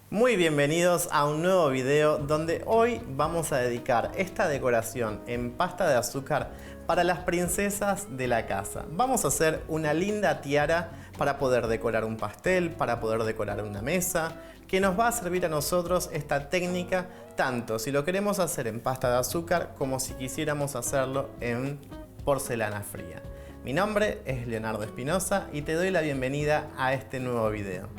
Muy bienvenidos a un nuevo video donde hoy vamos a dedicar esta decoración en pasta de azúcar para las princesas de la casa. Vamos a hacer una linda tiara para poder decorar un pastel, para poder decorar una mesa, que nos va a servir a nosotros esta técnica tanto si lo queremos hacer en pasta de azúcar como si quisiéramos hacerlo en porcelana fría. Mi nombre es Leonardo Espinosa y te doy la bienvenida a este nuevo video.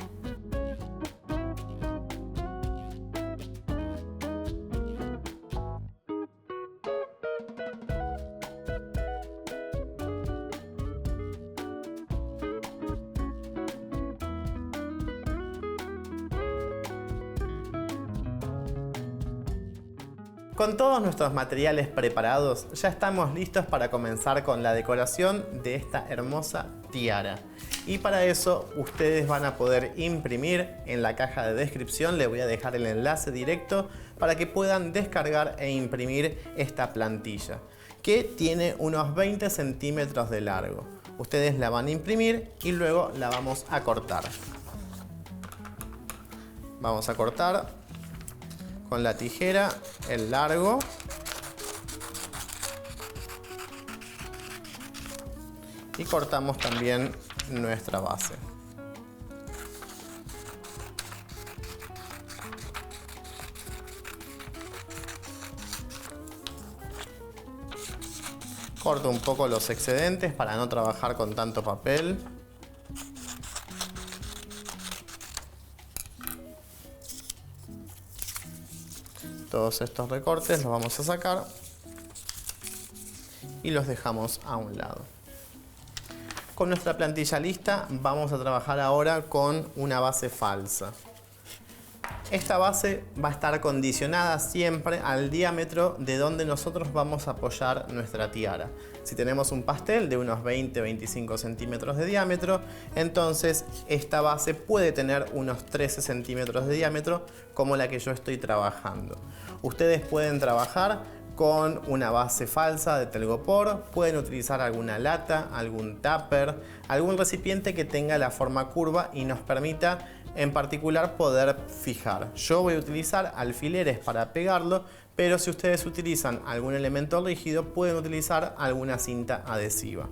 Con todos nuestros materiales preparados, ya estamos listos para comenzar con la decoración de esta hermosa tiara. Y para eso ustedes van a poder imprimir en la caja de descripción, les voy a dejar el enlace directo para que puedan descargar e imprimir esta plantilla, que tiene unos 20 centímetros de largo. Ustedes la van a imprimir y luego la vamos a cortar. Vamos a cortar con la tijera el largo y cortamos también nuestra base. Corto un poco los excedentes para no trabajar con tanto papel. Todos estos recortes los vamos a sacar y los dejamos a un lado. Con nuestra plantilla lista vamos a trabajar ahora con una base falsa. Esta base va a estar condicionada siempre al diámetro de donde nosotros vamos a apoyar nuestra tiara. Si tenemos un pastel de unos 20-25 centímetros de diámetro, entonces esta base puede tener unos 13 centímetros de diámetro como la que yo estoy trabajando. Ustedes pueden trabajar con una base falsa de telgopor, pueden utilizar alguna lata, algún tupper, algún recipiente que tenga la forma curva y nos permita en particular poder fijar. Yo voy a utilizar alfileres para pegarlo, pero si ustedes utilizan algún elemento rígido pueden utilizar alguna cinta adhesiva.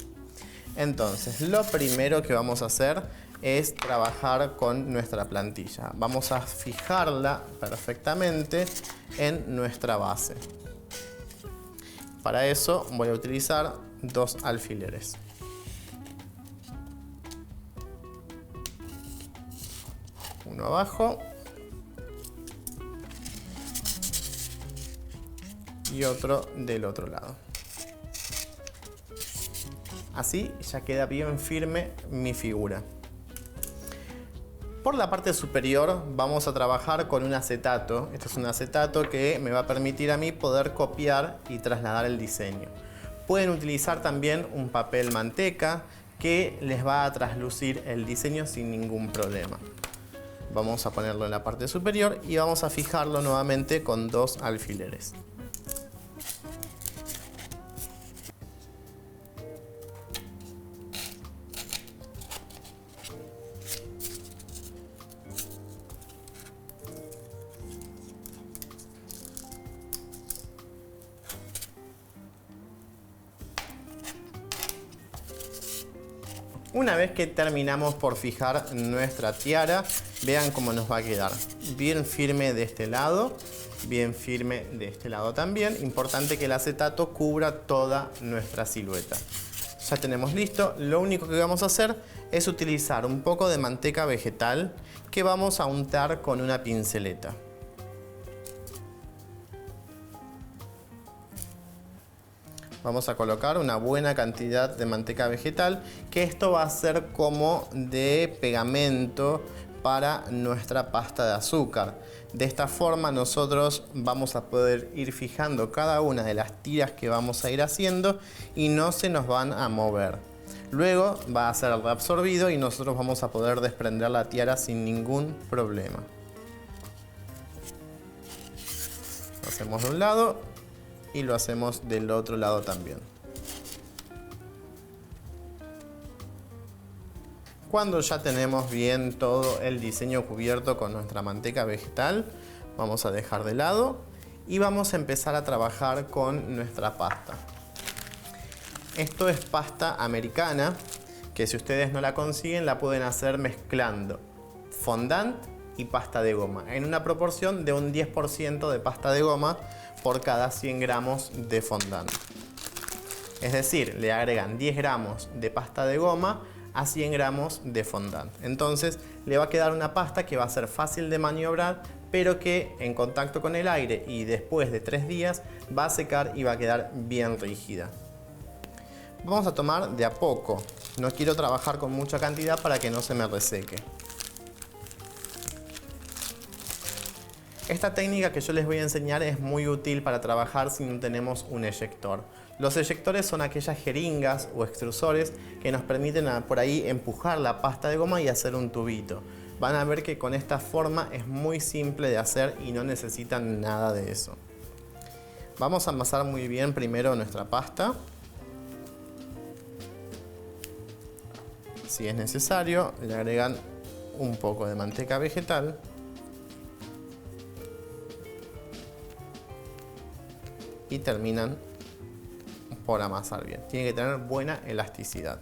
Entonces, lo primero que vamos a hacer es trabajar con nuestra plantilla. Vamos a fijarla perfectamente en nuestra base. Para eso voy a utilizar dos alfileres. Uno abajo y otro del otro lado. Así ya queda bien firme mi figura. Por la parte superior vamos a trabajar con un acetato. Este es un acetato que me va a permitir a mí poder copiar y trasladar el diseño. Pueden utilizar también un papel manteca que les va a traslucir el diseño sin ningún problema. Vamos a ponerlo en la parte superior y vamos a fijarlo nuevamente con dos alfileres. Una vez que terminamos por fijar nuestra tiara, vean cómo nos va a quedar. Bien firme de este lado, bien firme de este lado también. Importante que el acetato cubra toda nuestra silueta. Ya tenemos listo. Lo único que vamos a hacer es utilizar un poco de manteca vegetal que vamos a untar con una pinceleta. Vamos a colocar una buena cantidad de manteca vegetal, que esto va a ser como de pegamento para nuestra pasta de azúcar. De esta forma nosotros vamos a poder ir fijando cada una de las tiras que vamos a ir haciendo y no se nos van a mover. Luego va a ser reabsorbido y nosotros vamos a poder desprender la tiara sin ningún problema. Lo hacemos de un lado y lo hacemos del otro lado también. Cuando ya tenemos bien todo el diseño cubierto con nuestra manteca vegetal, vamos a dejar de lado y vamos a empezar a trabajar con nuestra pasta. Esto es pasta americana, que si ustedes no la consiguen la pueden hacer mezclando fondant y pasta de goma, en una proporción de un 10% de pasta de goma por cada 100 gramos de fondant. Es decir, le agregan 10 gramos de pasta de goma a 100 gramos de fondant. Entonces le va a quedar una pasta que va a ser fácil de maniobrar, pero que en contacto con el aire y después de 3 días va a secar y va a quedar bien rígida. Vamos a tomar de a poco. No quiero trabajar con mucha cantidad para que no se me reseque. Esta técnica que yo les voy a enseñar es muy útil para trabajar si no tenemos un eyector. Los eyectores son aquellas jeringas o extrusores que nos permiten por ahí empujar la pasta de goma y hacer un tubito. Van a ver que con esta forma es muy simple de hacer y no necesitan nada de eso. Vamos a amasar muy bien primero nuestra pasta. Si es necesario, le agregan un poco de manteca vegetal. Y terminan por amasar bien. Tiene que tener buena elasticidad.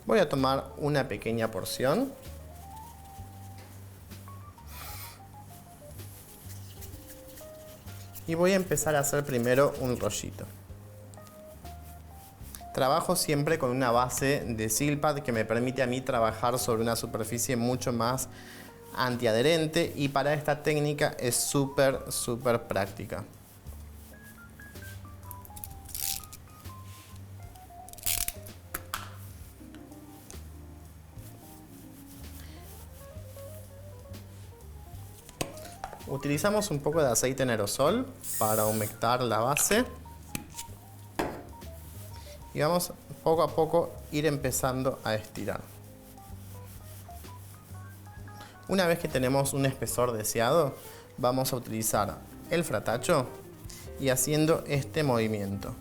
Voy a tomar una pequeña porción. Y voy a empezar a hacer primero un rollito. Trabajo siempre con una base de Silpat que me permite a mí trabajar sobre una superficie mucho más antiadherente y para esta técnica es súper práctica. Utilizamos un poco de aceite en aerosol para humectar la base y vamos poco a poco ir empezando a estirar. Una vez que tenemos un espesor deseado, vamos a utilizar el fratacho y haciendo este movimiento.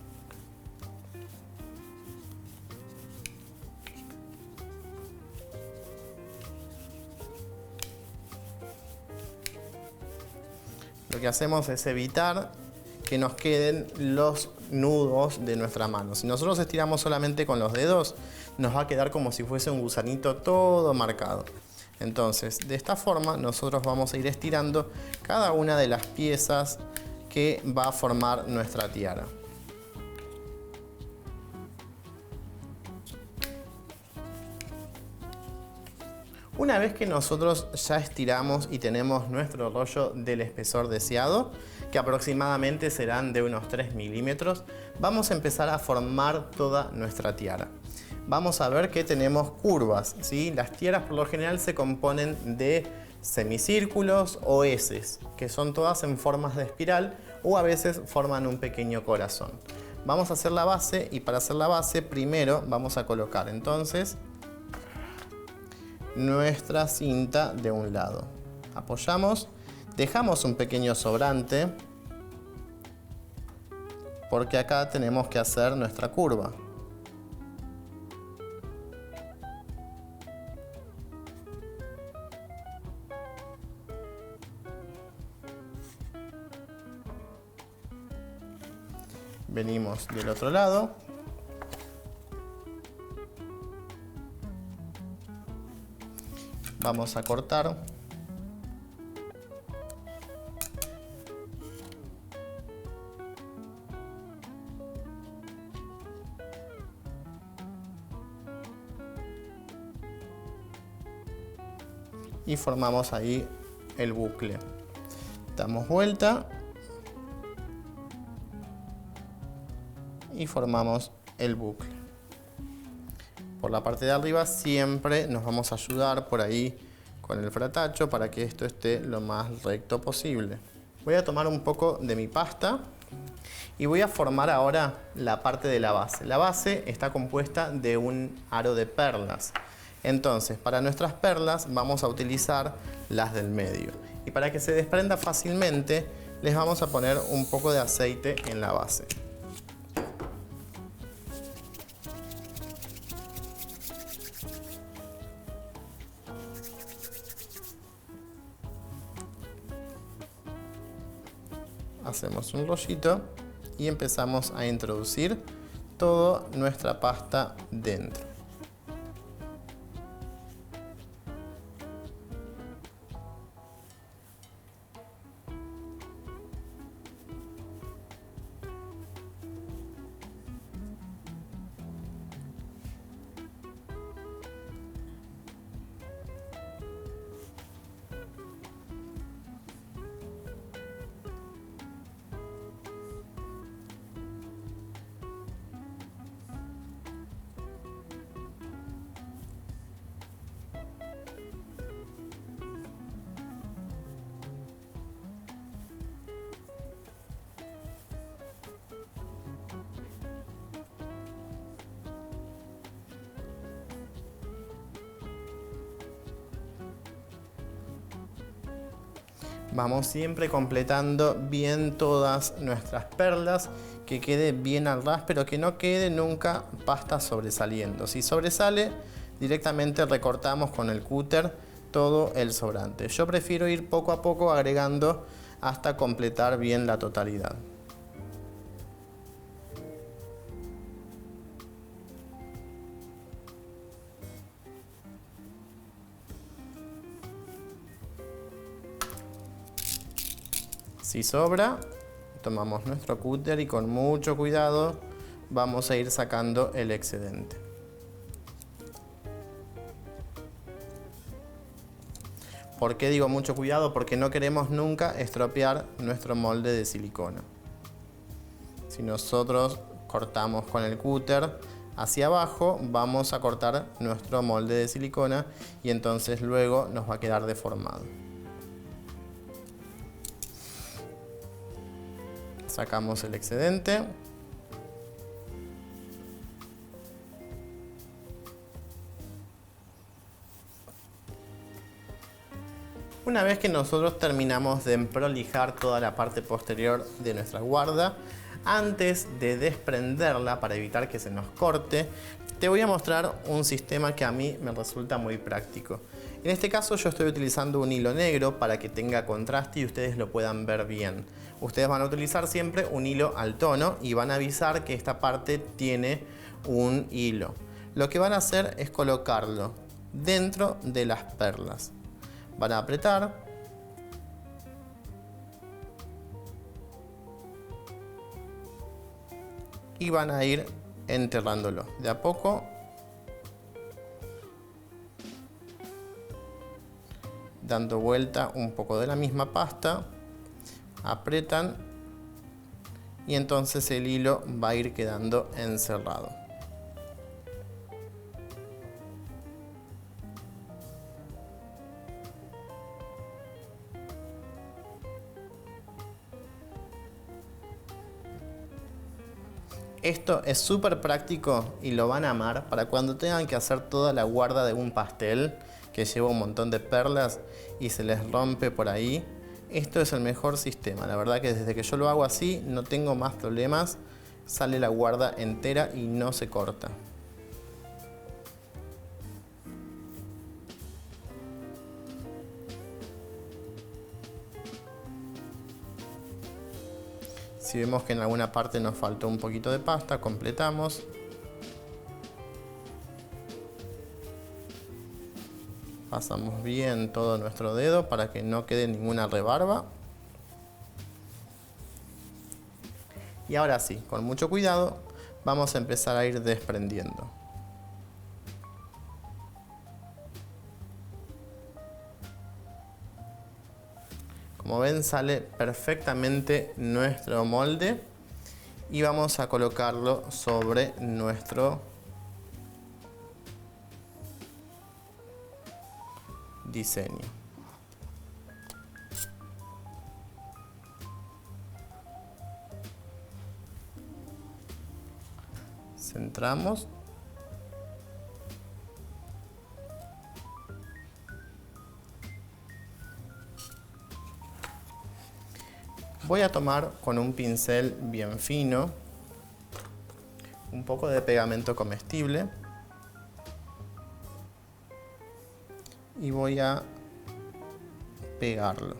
Lo que hacemos es evitar que nos queden los nudos de nuestra mano. Si nosotros estiramos solamente con los dedos, nos va a quedar como si fuese un gusanito todo marcado. Entonces, de esta forma nosotros vamos a ir estirando cada una de las piezas que va a formar nuestra tiara. Una vez que nosotros ya estiramos y tenemos nuestro rollo del espesor deseado, que aproximadamente serán de unos 3 milímetros, vamos a empezar a formar toda nuestra tiara. Vamos a ver que tenemos curvas, ¿sí? Las tiaras por lo general se componen de semicírculos o eses, que son todas en formas de espiral o a veces forman un pequeño corazón. Vamos a hacer la base y para hacer la base primero vamos a colocar entonces nuestra cinta de un lado. Apoyamos, dejamos un pequeño sobrante porque acá tenemos que hacer nuestra curva. Venimos del otro lado. Vamos a cortar. Y formamos ahí el bucle. Damos vuelta. Y formamos el bucle. Por la parte de arriba siempre nos vamos a ayudar por ahí con el fratacho para que esto esté lo más recto posible. Voy a tomar un poco de mi pasta y voy a formar ahora la parte de la base. La base está compuesta de un aro de perlas. Entonces, para nuestras perlas vamos a utilizar las del medio. Y para que se desprenda fácilmente, les vamos a poner un poco de aceite en la base. Hacemos un rollito y empezamos a introducir toda nuestra pasta dentro. Vamos siempre completando bien todas nuestras perlas, que quede bien al ras, pero que no quede nunca pasta sobresaliendo. Si sobresale, directamente recortamos con el cúter todo el sobrante. Yo prefiero ir poco a poco agregando hasta completar bien la totalidad. Si sobra, tomamos nuestro cúter y con mucho cuidado vamos a ir sacando el excedente. ¿Por qué digo mucho cuidado? Porque no queremos nunca estropear nuestro molde de silicona. Si nosotros cortamos con el cúter hacia abajo, vamos a cortar nuestro molde de silicona y entonces luego nos va a quedar deformado. Sacamos el excedente. Una vez que nosotros terminamos de prolijar toda la parte posterior de nuestra guarda, antes de desprenderla para evitar que se nos corte, te voy a mostrar un sistema que a mí me resulta muy práctico. En este caso yo estoy utilizando un hilo negro para que tenga contraste y ustedes lo puedan ver bien. Ustedes van a utilizar siempre un hilo al tono y van a avisar que esta parte tiene un hilo. Lo que van a hacer es colocarlo dentro de las perlas. Van a apretar. Y van a ir enterrándolo de a poco. Dando vuelta un poco de la misma pasta. Apretan. Y entonces el hilo va a ir quedando encerrado. Esto es súper práctico y lo van a amar para cuando tengan que hacer toda la guarda de un pastel que lleva un montón de perlas y se les rompe por ahí. Esto es el mejor sistema. La verdad que desde que yo lo hago así no tengo más problemas. Sale la guarda entera y no se corta. Si vemos que en alguna parte nos faltó un poquito de pasta, completamos. Pasamos bien todo nuestro dedo para que no quede ninguna rebarba. Y ahora sí, con mucho cuidado, vamos a empezar a ir desprendiendo. Como ven, sale perfectamente nuestro molde y vamos a colocarlo sobre nuestro diseño. Centramos. Voy a tomar con un pincel bien fino un poco de pegamento comestible y voy a pegarlo.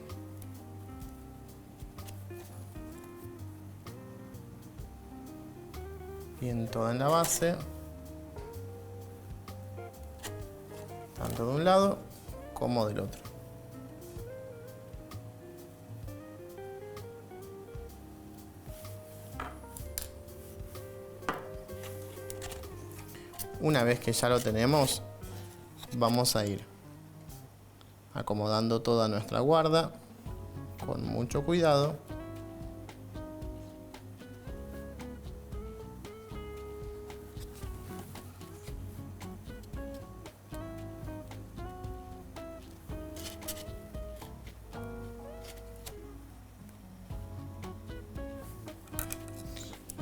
Bien, toda en la base, tanto de un lado como del otro. Una vez que ya lo tenemos, vamos a ir acomodando toda nuestra guarda con mucho cuidado.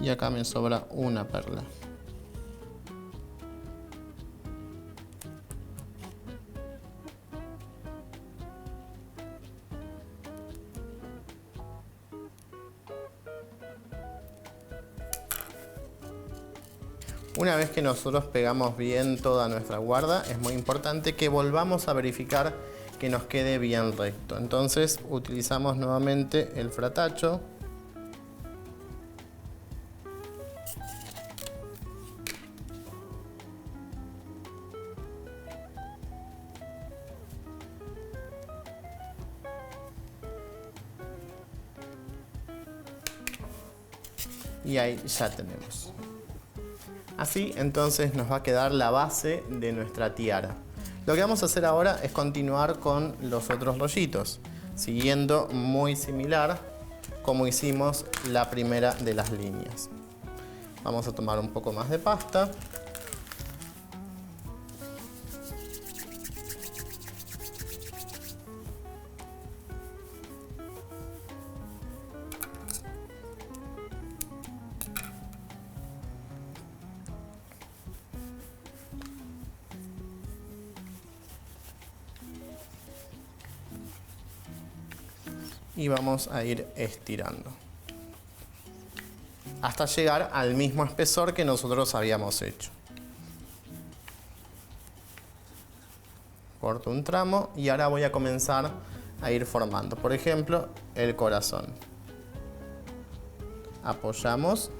Y acá me sobra una perla. Una vez que nosotros pegamos bien toda nuestra guarda, es muy importante que volvamos a verificar que nos quede bien recto. Entonces utilizamos nuevamente el fratacho. Y ahí ya tenemos. Así entonces nos va a quedar la base de nuestra tiara. Lo que vamos a hacer ahora es continuar con los otros rollitos, siguiendo muy similar como hicimos la primera de las líneas. Vamos a tomar un poco más de pasta. Y vamos a ir estirando hasta llegar al mismo espesor que nosotros habíamos hecho. Corto un tramo y ahora voy a comenzar a ir formando, por ejemplo, el corazón. Apoyamos.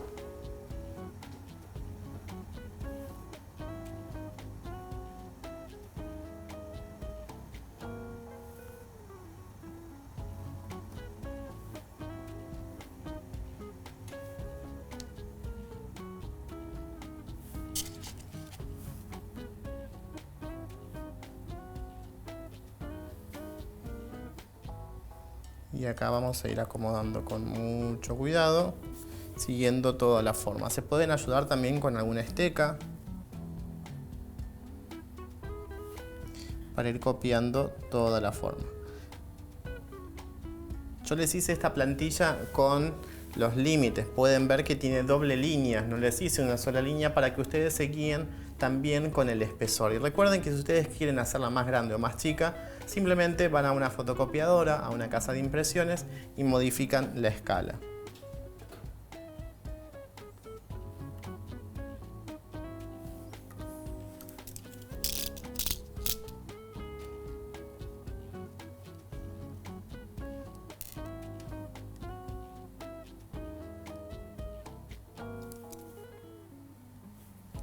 Y acá vamos a ir acomodando con mucho cuidado, siguiendo toda la forma. Se pueden ayudar también con alguna esteca para ir copiando toda la forma. Yo les hice esta plantilla con los límites. Pueden ver que tiene doble línea. No les hice una sola línea para que ustedes se guíen también con el espesor. Y recuerden que si ustedes quieren hacerla más grande o más chica, simplemente van a una fotocopiadora, a una casa de impresiones y modifican la escala.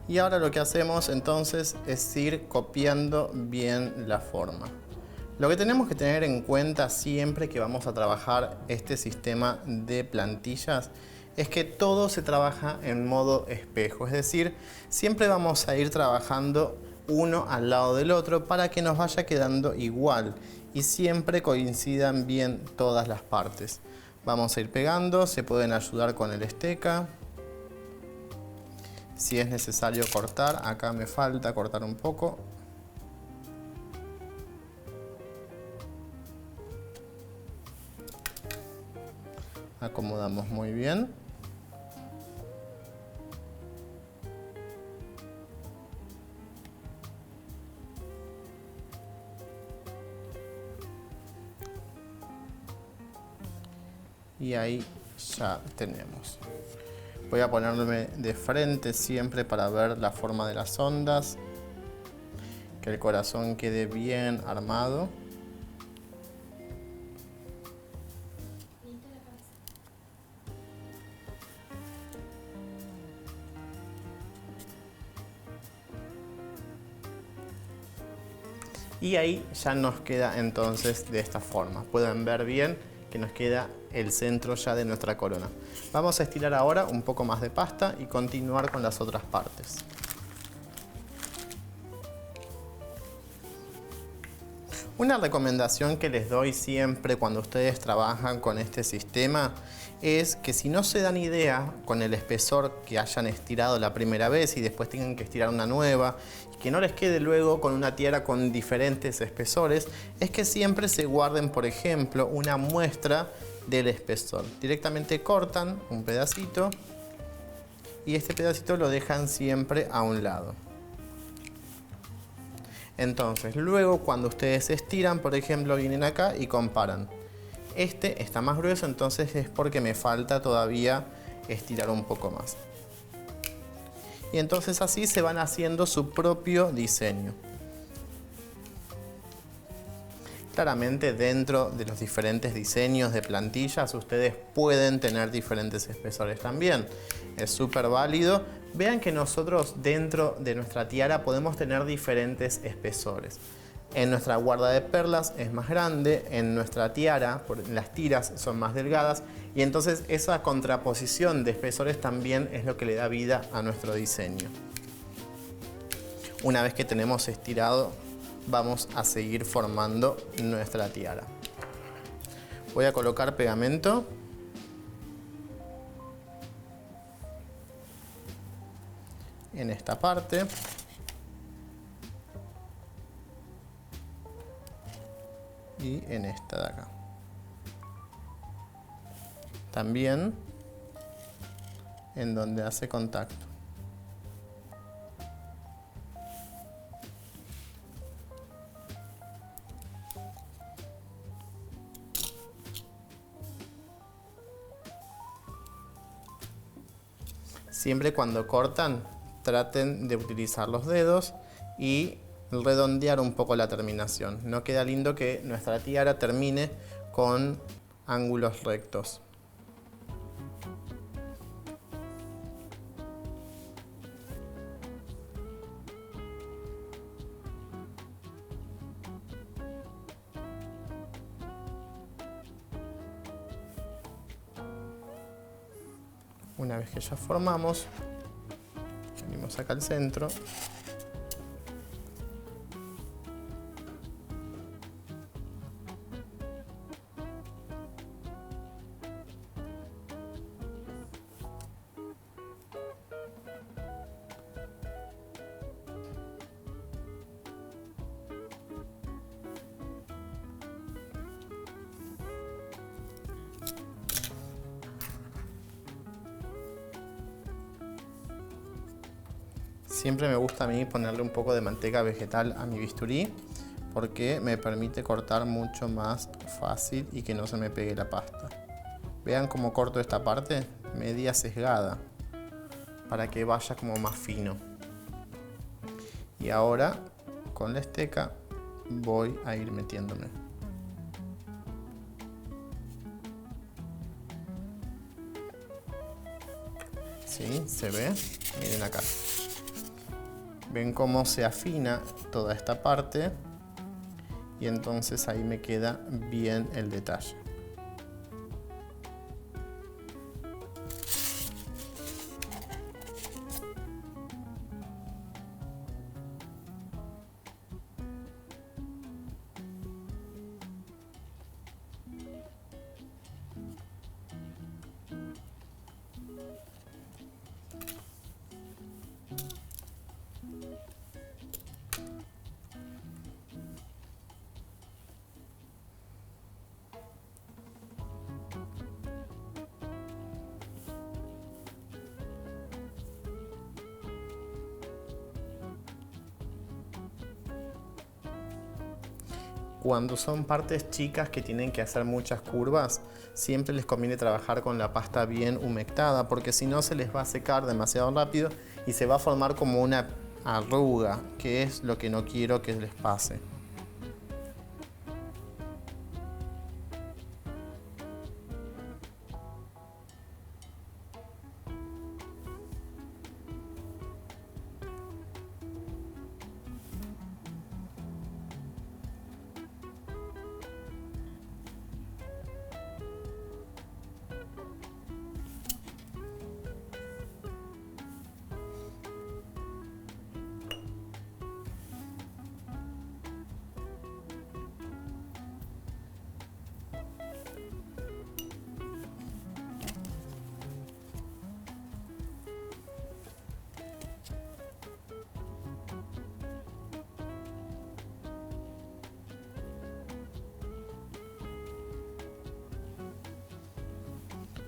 Y ahora lo que hacemos entonces es ir copiando bien la forma. Lo que tenemos que tener en cuenta siempre que vamos a trabajar este sistema de plantillas es que todo se trabaja en modo espejo, es decir, siempre vamos a ir trabajando uno al lado del otro para que nos vaya quedando igual y siempre coincidan bien todas las partes. Vamos a ir pegando, se pueden ayudar con el esteca. Si es necesario cortar, acá me falta cortar un poco. Acomodamos muy bien. Y ahí ya tenemos. Voy a ponerme de frente siempre para ver la forma de las ondas, que el corazón quede bien armado. Y ahí ya nos queda entonces de esta forma. Pueden ver bien que nos queda el centro ya de nuestra corona. Vamos a estirar ahora un poco más de pasta y continuar con las otras partes. Una recomendación que les doy siempre cuando ustedes trabajan con este sistema es que si no se dan idea con el espesor que hayan estirado la primera vez y después tengan que estirar una nueva, que no les quede luego con una tiara con diferentes espesores, es que siempre se guarden, por ejemplo, una muestra del espesor. Directamente cortan un pedacito y este pedacito lo dejan siempre a un lado. Entonces, luego cuando ustedes estiran, por ejemplo, vienen acá y comparan. Este está más grueso, entonces es porque me falta todavía estirar un poco más. Y entonces así se van haciendo su propio diseño. Claramente dentro de los diferentes diseños de plantillas ustedes pueden tener diferentes espesores también. Es súper válido. Vean que nosotros dentro de nuestra tiara podemos tener diferentes espesores. En nuestra guarda de perlas es más grande, en nuestra tiara las tiras son más delgadas y entonces esa contraposición de espesores también es lo que le da vida a nuestro diseño. Una vez que tenemos estirado, vamos a seguir formando nuestra tiara. Voy a colocar pegamento. En esta parte. Y en esta de acá. También en donde hace contacto. Siempre cuando cortan, traten de utilizar los dedos y redondear un poco la terminación. No queda lindo que nuestra tiara termine con ángulos rectos. Una vez que ya formamos, venimos acá al centro. Siempre me gusta a mí ponerle un poco de manteca vegetal a mi bisturí porque me permite cortar mucho más fácil y que no se me pegue la pasta. Vean cómo corto esta parte media sesgada para que vaya como más fino. Y ahora con la esteca voy a ir metiéndome. ¿Sí? ¿Se ve? Miren acá. Ven cómo se afina toda esta parte y entonces ahí me queda bien el detalle. Cuando son partes chicas que tienen que hacer muchas curvas, siempre les conviene trabajar con la pasta bien humectada porque si no se les va a secar demasiado rápido y se va a formar como una arruga, que es lo que no quiero que les pase.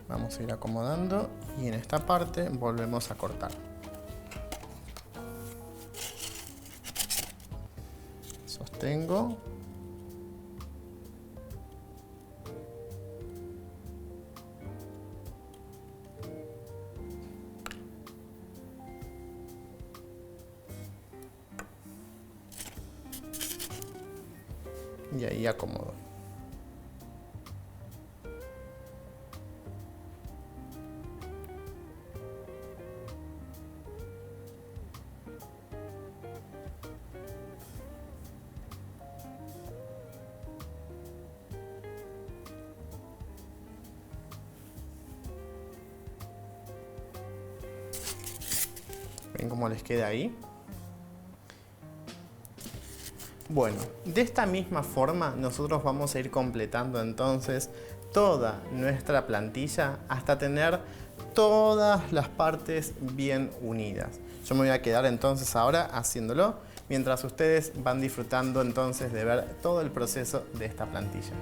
Vamos a ir acomodando y en esta parte volvemos a cortar. Sostengo. Y ahí acomodo. ¿Ven cómo les queda ahí? Bueno, de esta misma forma nosotros vamos a ir completando entonces toda nuestra plantilla hasta tener todas las partes bien unidas. Yo me voy a quedar entonces ahora haciéndolo mientras ustedes van disfrutando entonces de ver todo el proceso de esta plantilla.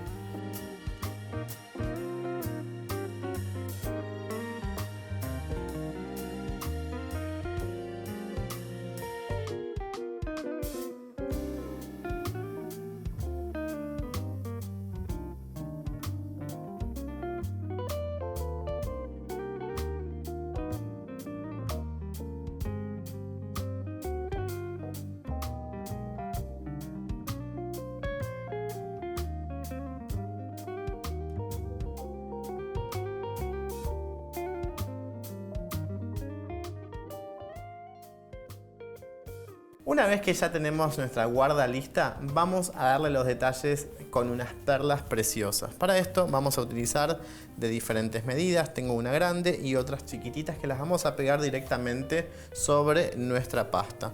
Una vez que ya tenemos nuestra guarda lista, vamos a darle los detalles con unas perlas preciosas. Para esto vamos a utilizar de diferentes medidas. Tengo una grande y otras chiquititas que las vamos a pegar directamente sobre nuestra pasta.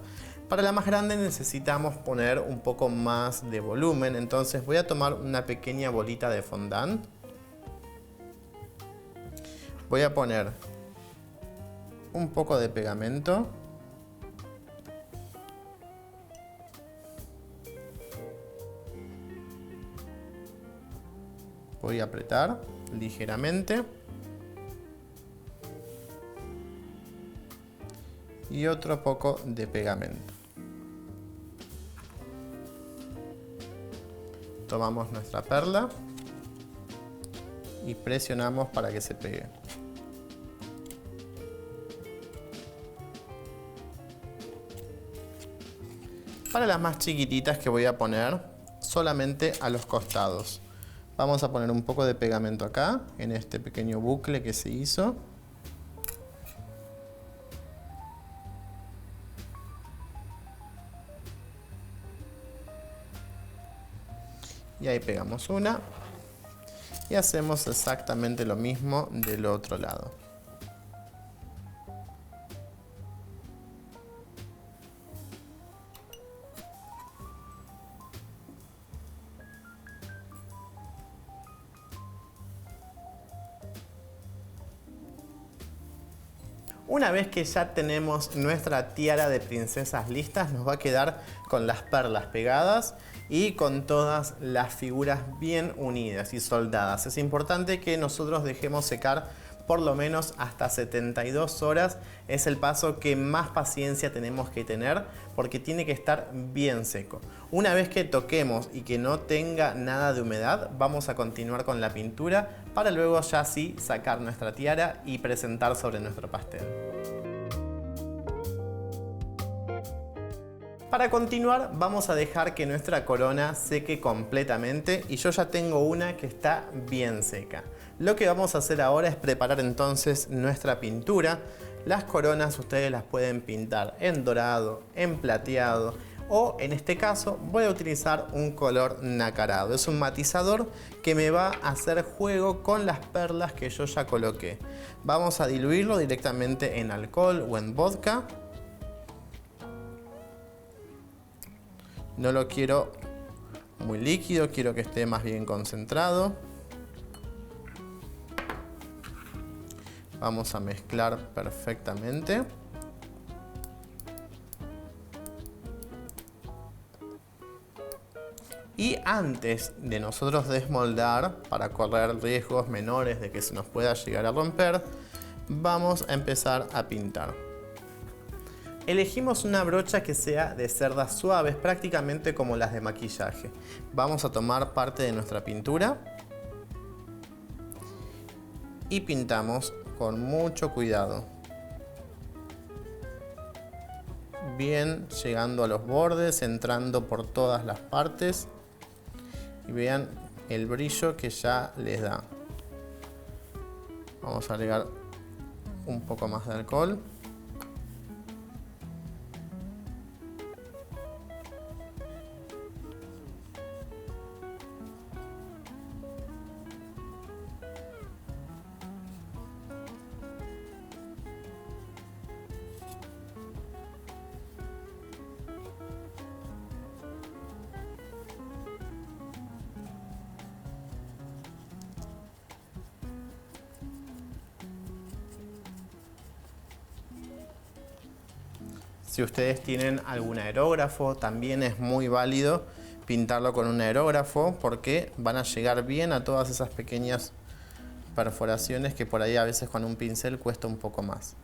Para la más grande necesitamos poner un poco más de volumen, entonces voy a tomar una pequeña bolita de fondant. Voy a poner un poco de pegamento. Voy a apretar ligeramente. Y otro poco de pegamento. Tomamos nuestra perla y presionamos para que se pegue. Para las más chiquititas que voy a poner solamente a los costados. Vamos a poner un poco de pegamento acá, en este pequeño bucle que se hizo. Y ahí pegamos una. Y hacemos exactamente lo mismo del otro lado. Una vez que ya tenemos nuestra tiara de princesas listas, nos va a quedar con las perlas pegadas y con todas las figuras bien unidas y soldadas. Es importante que nosotros dejemos secar por lo menos hasta 72 horas. Es el paso que más paciencia tenemos que tener porque tiene que estar bien seco. Una vez que toquemos y que no tenga nada de humedad, vamos a continuar con la pintura para luego ya sí sacar nuestra tiara y presentar sobre nuestro pastel. Para continuar vamos a dejar que nuestra corona seque completamente y yo ya tengo una que está bien seca. Lo que vamos a hacer ahora es preparar entonces nuestra pintura. Las coronas ustedes las pueden pintar en dorado, en plateado o en este caso voy a utilizar un color nacarado. Es un matizador que me va a hacer juego con las perlas que yo ya coloqué. Vamos a diluirlo directamente en alcohol o en vodka. No lo quiero muy líquido, quiero que esté más bien concentrado. Vamos a mezclar perfectamente. Y antes de nosotros desmoldar, para correr riesgos menores de que se nos pueda llegar a romper, vamos a empezar a pintar. Elegimos una brocha que sea de cerdas suaves, prácticamente como las de maquillaje. Vamos a tomar parte de nuestra pintura y pintamos con mucho cuidado. Bien, llegando a los bordes, entrando por todas las partes. Y vean el brillo que ya les da. Vamos a agregar un poco más de alcohol. Si ustedes tienen algún aerógrafo, también es muy válido pintarlo con un aerógrafo porque van a llegar bien a todas esas pequeñas perforaciones que por ahí a veces con un pincel cuesta un poco más.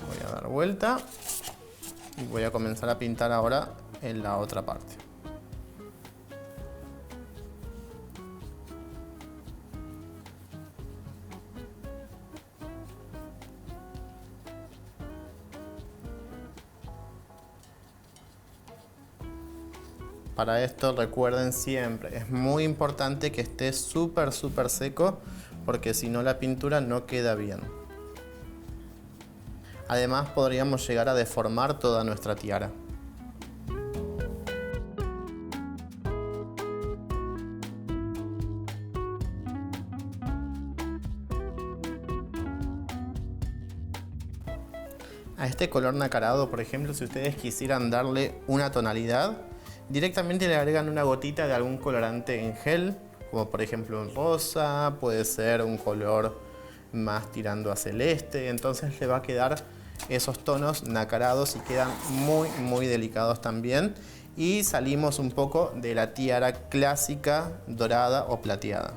Voy a dar vuelta. Y voy a comenzar a pintar ahora en la otra parte. Para esto recuerden siempre, es muy importante que esté súper seco porque si no la pintura no queda bien. Además podríamos llegar a deformar toda nuestra tiara. A este color nacarado, por ejemplo, si ustedes quisieran darle una tonalidad, directamente le agregan una gotita de algún colorante en gel, como por ejemplo un rosa, puede ser un color más tirando a celeste, entonces le va a quedar esos tonos nacarados y quedan muy delicados también. Y salimos un poco de la tiara clásica dorada o plateada.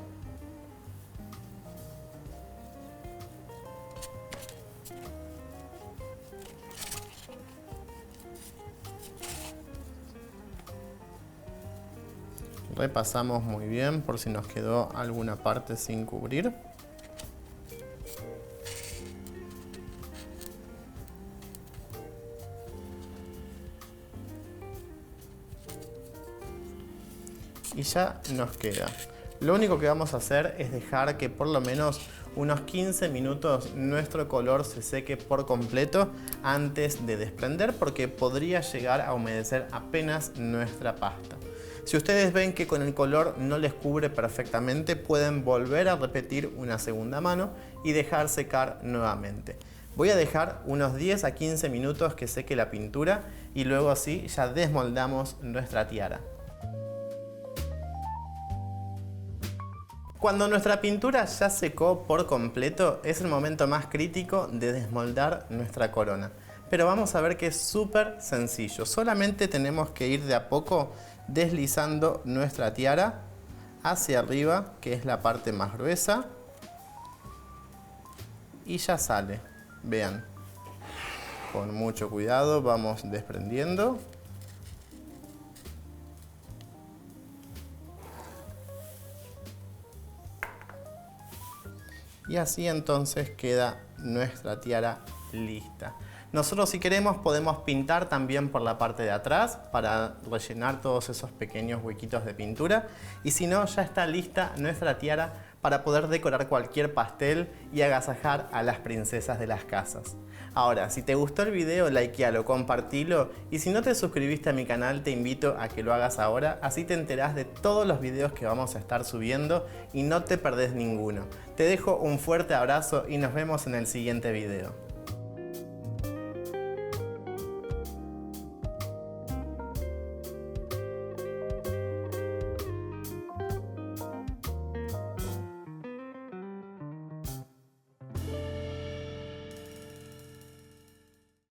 Repasamos muy bien por si nos quedó alguna parte sin cubrir. Y ya nos queda. Lo único que vamos a hacer es dejar que por lo menos unos 15 minutos nuestro color se seque por completo antes de desprender, porque podría llegar a humedecer apenas nuestra pasta. Si ustedes ven que con el color no les cubre perfectamente, pueden volver a repetir una segunda mano y dejar secar nuevamente. Voy a dejar unos 10 a 15 minutos que seque la pintura y luego así ya desmoldamos nuestra tiara. Cuando nuestra pintura ya secó por completo, es el momento más crítico de desmoldar nuestra corona. Pero vamos a ver que es súper sencillo. Solamente tenemos que ir de a poco deslizando nuestra tiara hacia arriba, que es la parte más gruesa. Y ya sale. Vean. Con mucho cuidado vamos desprendiendo. Y así entonces queda nuestra tiara lista. Nosotros, si queremos, podemos pintar también por la parte de atrás para rellenar todos esos pequeños huequitos de pintura. Y si no, ya está lista nuestra tiara para poder decorar cualquier pastel y agasajar a las princesas de las casas. Ahora, si te gustó el video, likealo, compartilo, y si no te suscribiste a mi canal, te invito a que lo hagas ahora, así te enterás de todos los videos que vamos a estar subiendo y no te perdés ninguno. Te dejo un fuerte abrazo y nos vemos en el siguiente video.